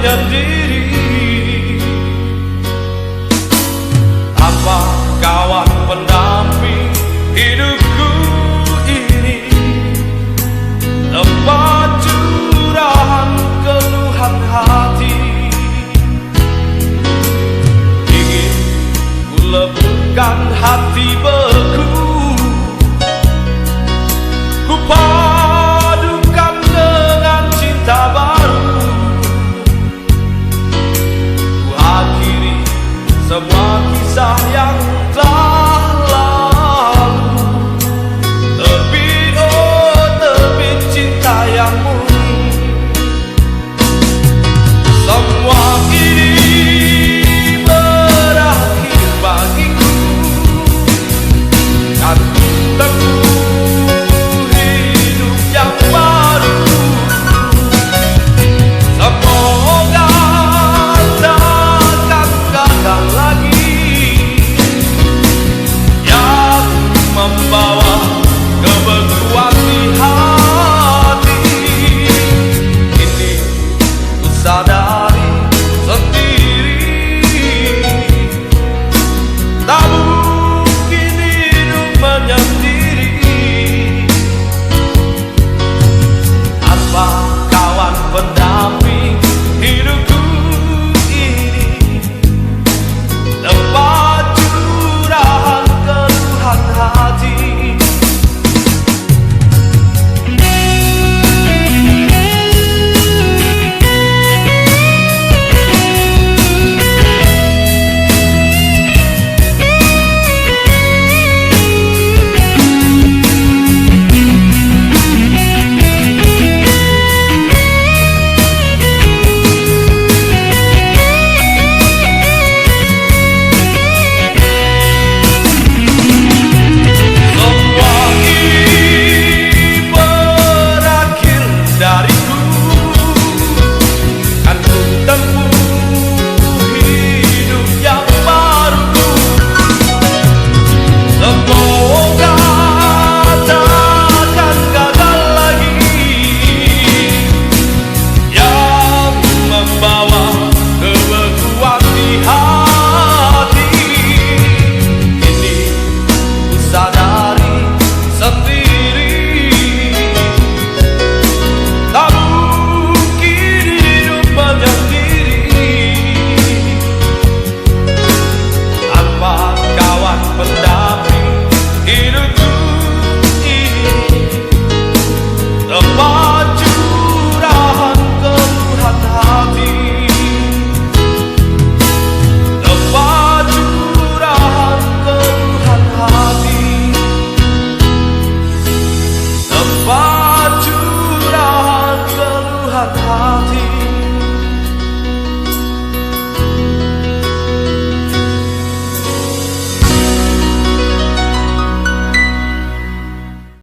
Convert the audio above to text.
menyendiri. Apa kawan pendamping hidupku ini, tempat curahan keluhan hati. Ingin ku leburkan hati beku, ku padukan dengan cinta baru. Ku akhiri semua kisah yang telah lalu. Terbit, oh terbit cinta yang murni. Semua ini berakhir bagiku, dan ku tempuh hidup yang baru. Semoga takkan gagal lagi yang membawa kebekuan di hati. Ini ku sadari sendiri, tak mungkin hidup menyendiri tanpa kawan pendamping hidupku ini, tempat curahan keluhan hati. Tempat curahan keluhan hati, tempat curahan keluhan hati, tempat curahan keluhan hati.